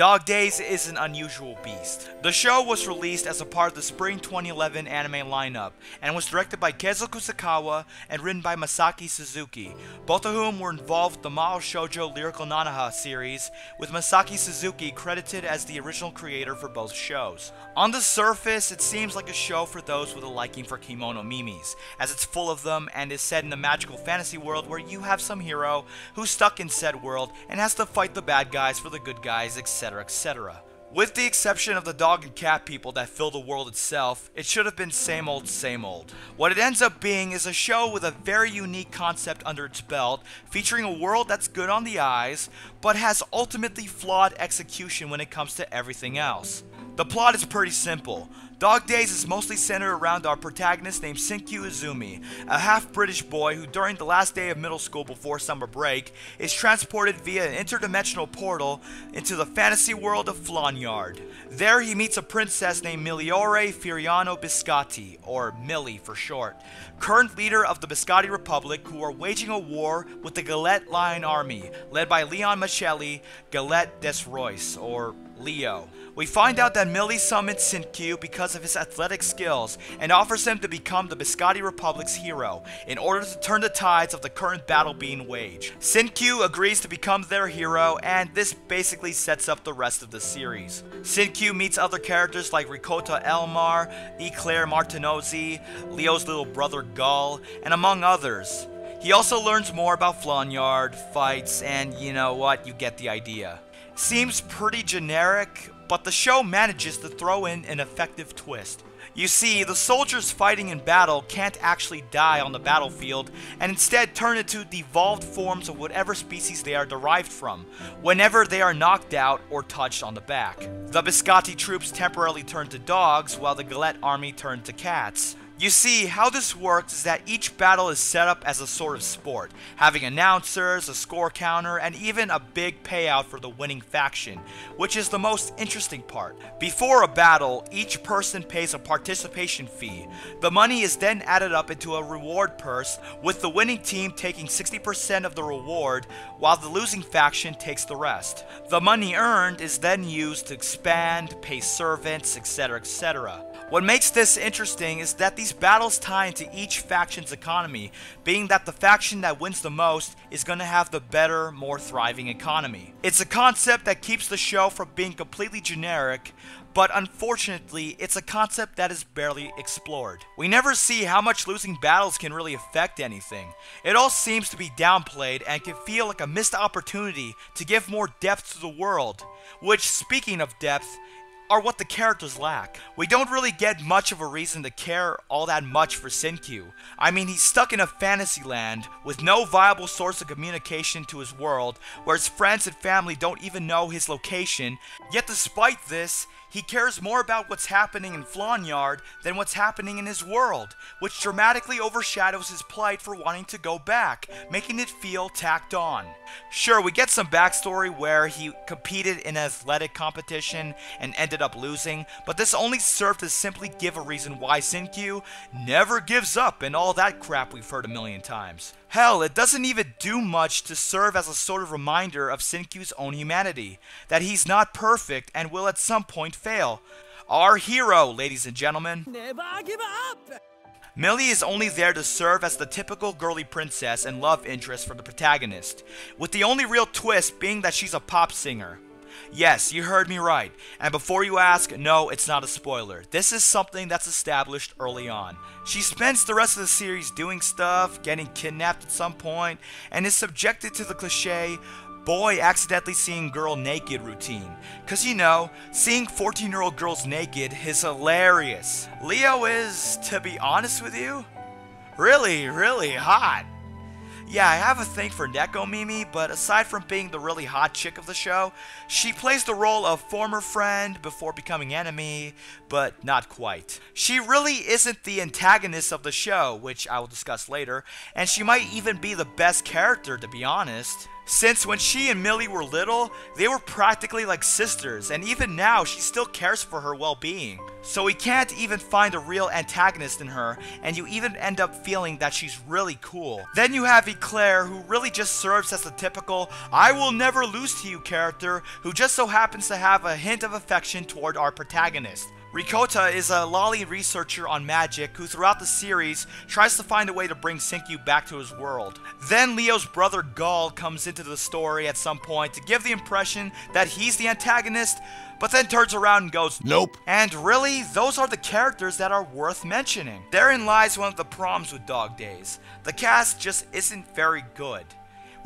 Dog Days is an unusual beast. The show was released as a part of the spring 2011 anime lineup, and was directed by Keizo Kusakawa and written by Masaki Suzuki, both of whom were involved with the Mahou Shoujo Lyrical Nanaha series, with Masaki Suzuki credited as the original creator for both shows. On the surface, it seems like a show for those with a liking for Kemonomimis, as it's full of them and is set in a magical fantasy world where you have some hero who's stuck in said world and has to fight the bad guys for the good guys, etc. etc. With the exception of the dog and cat people that fill the world itself, it should have been same old same old. What it ends up being is a show with a very unique concept under its belt, featuring a world that's good on the eyes, but has ultimately flawed execution when it comes to everything else. The plot is pretty simple. Dog Days is mostly centered around our protagonist named Shinkyu Izumi, a half-British boy who during the last day of middle school before summer break is transported via an interdimensional portal into the fantasy world of Flonyard. There he meets a princess named Miliore Firiano Biscotti, or Millie for short, current leader of the Biscotti Republic, who are waging a war with the Galette Lion Army, led by Leon Michelli, Galette des Rois, or Leo. We find out that Millie summoned Shinkyu because of his athletic skills and offers him to become the Biscotti Republic's hero in order to turn the tides of the current battle being waged. Shinkyu agrees to become their hero, and this basically sets up the rest of the series. Shinkyu meets other characters like Ricotta Elmar, Eclair Martinozzi, Leo's little brother Gull, and among others. He also learns more about Flonyard, fights, and you know what, you get the idea. Seems pretty generic, but the show manages to throw in an effective twist. You see, the soldiers fighting in battle can't actually die on the battlefield, and instead turn into devolved forms of whatever species they are derived from, whenever they are knocked out or touched on the back. The Biscotti troops temporarily turn to dogs, while the Galette army turn to cats. You see, how this works is that each battle is set up as a sort of sport, having announcers, a score counter, and even a big payout for the winning faction, which is the most interesting part. Before a battle, each person pays a participation fee. The money is then added up into a reward purse, with the winning team taking 60% of the reward, while the losing faction takes the rest. The money earned is then used to expand, pay servants, etc. etc. What makes this interesting is that these battles tie into each faction's economy, being that the faction that wins the most is going to have the better, more thriving economy. It's a concept that keeps the show from being completely generic, but unfortunately, it's a concept that is barely explored. We never see how much losing battles can really affect anything. It all seems to be downplayed and can feel like a missed opportunity to give more depth to the world, which, speaking of depth, are what the characters lack. We don't really get much of a reason to care all that much for Shinkyu. I mean, he's stuck in a fantasy land with no viable source of communication to his world, where his friends and family don't even know his location, yet despite this, he cares more about what's happening in Flonyard than what's happening in his world, which dramatically overshadows his plight for wanting to go back, making it feel tacked on. Sure, we get some backstory where he competed in an athletic competition and ended up losing, but this only served to simply give a reason why Shinkyu never gives up and all that crap we've heard a million times. Hell, it doesn't even do much to serve as a sort of reminder of Shinkyu's own humanity, that he's not perfect and will at some point fail. Our hero, ladies and gentlemen. Never give up! Millie is only there to serve as the typical girly princess and love interest for the protagonist, with the only real twist being that she's a pop singer. Yes, you heard me right, and before you ask, no, it's not a spoiler. This is something that's established early on. She spends the rest of the series doing stuff, getting kidnapped at some point, and is subjected to the cliche, boy accidentally seeing girl naked routine. Cause you know, seeing 14-year-old girls naked is hilarious. Leo is, to be honest with you, really, really hot. Yeah, I have a thing for Nekomimi, but aside from being the really hot chick of the show, she plays the role of former friend before becoming enemy, but not quite. She really isn't the antagonist of the show, which I will discuss later, and she might even be the best character, to be honest. since when she and Millie were little, they were practically like sisters, and even now she still cares for her well-being. So we can't even find a real antagonist in her, and you even end up feeling that she's really cool. Then you have Eclair, who really just serves as the typical I will never lose to you character, who just so happens to have a hint of affection toward our protagonist. Rikota is a lolly researcher on magic who throughout the series tries to find a way to bring Sinkyu back to his world. Then Leo's brother Gall comes into the story at some point to give the impression that he's the antagonist, but then turns around and goes, nope. And really, those are the characters that are worth mentioning. Therein lies one of the problems with Dog Days. The cast just isn't very good.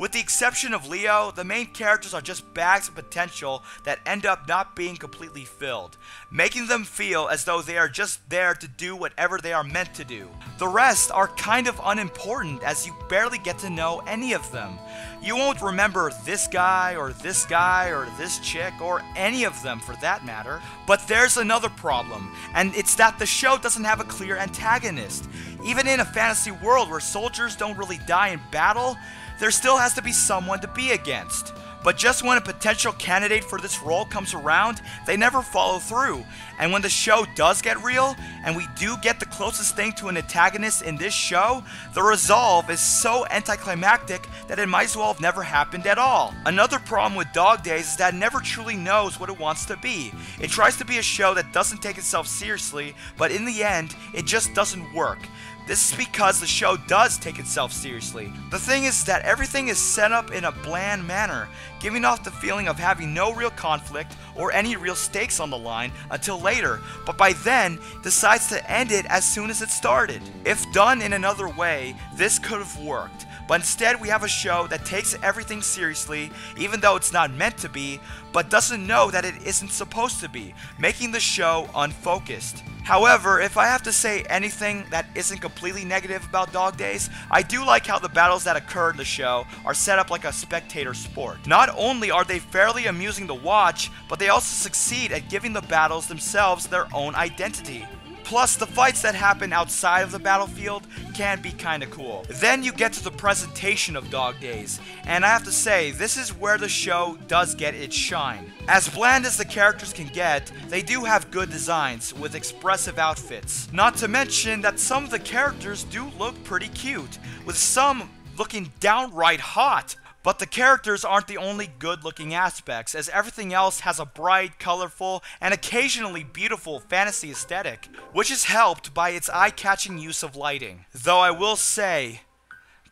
With the exception of Leo, the main characters are just bags of potential that end up not being completely filled, making them feel as though they are just there to do whatever they are meant to do. The rest are kind of unimportant as you barely get to know any of them. You won't remember this guy or this chick or any of them for that matter. But there's another problem, and it's that the show doesn't have a clear antagonist. Even in a fantasy world where soldiers don't really die in battle, there still has to be someone to be against. But just when a potential candidate for this role comes around, they never follow through. And when the show does get real, and we do get the closest thing to an antagonist in this show, the resolve is so anticlimactic that it might as well have never happened at all. Another problem with Dog Days is that it never truly knows what it wants to be. It tries to be a show that doesn't take itself seriously, but in the end, it just doesn't work. This is because the show does take itself seriously. The thing is that everything is set up in a bland manner, giving off the feeling of having no real conflict or any real stakes on the line until later, but by then decides to end it as soon as it started. If done in another way, this could have worked. But instead we have a show that takes everything seriously, even though it's not meant to be, but doesn't know that it isn't supposed to be, making the show unfocused. However, if I have to say anything that isn't completely negative about Dog Days, I do like how the battles that occur in the show are set up like a spectator sport. Not only are they fairly amusing to watch, but they also succeed at giving the battles themselves their own identity. Plus, the fights that happen outside of the battlefield can be kinda cool. Then you get to the presentation of Dog Days, and I have to say, this is where the show does get its shine. As bland as the characters can get, they do have good designs with expressive outfits. Not to mention that some of the characters do look pretty cute, with some looking downright hot. But the characters aren't the only good-looking aspects, as everything else has a bright, colorful, and occasionally beautiful fantasy aesthetic, which is helped by its eye-catching use of lighting. Though I will say,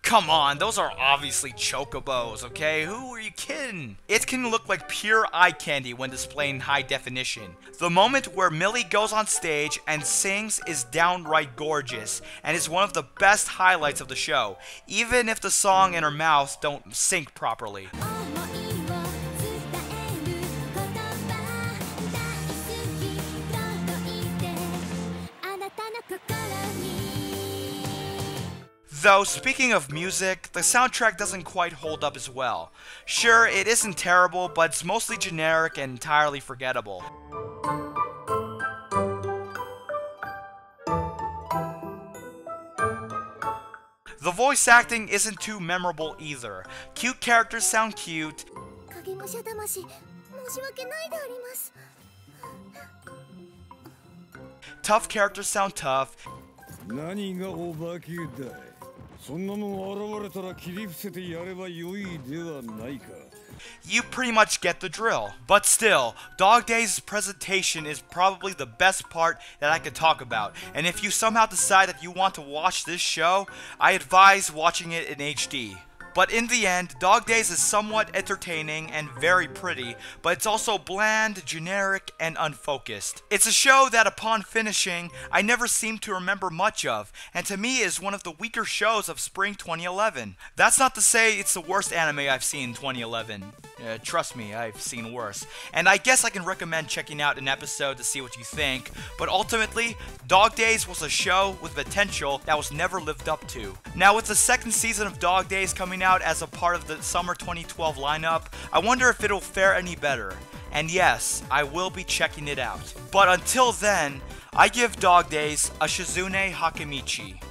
come on, those are obviously Chocobos, okay? Who are you kidding? It can look like pure eye candy when displayed in high definition. The moment where Millie goes on stage and sings is downright gorgeous, and is one of the best highlights of the show, even if the song and her mouth don't sync properly. Though, speaking of music, the soundtrack doesn't quite hold up as well. Sure, it isn't terrible, but it's mostly generic and entirely forgettable. The voice acting isn't too memorable either. Cute characters sound cute. Tough characters sound tough. You pretty much get the drill. But still, Dog Days' presentation is probably the best part that I could talk about. And if you somehow decide that you want to watch this show, I advise watching it in HD. But in the end, Dog Days is somewhat entertaining and very pretty, but it's also bland, generic, and unfocused. It's a show that upon finishing, I never seem to remember much of, and to me is one of the weaker shows of spring 2011. That's not to say it's the worst anime I've seen in 2011. Trust me, I've seen worse. And I guess I can recommend checking out an episode to see what you think, but ultimately, Dog Days was a show with potential that was never lived up to. Now, with the second season of Dog Days coming out as a part of the summer 2012 lineup, I wonder if it'll fare any better. And yes, I will be checking it out. But until then, I give Dog Days a Shizune Hakemichi.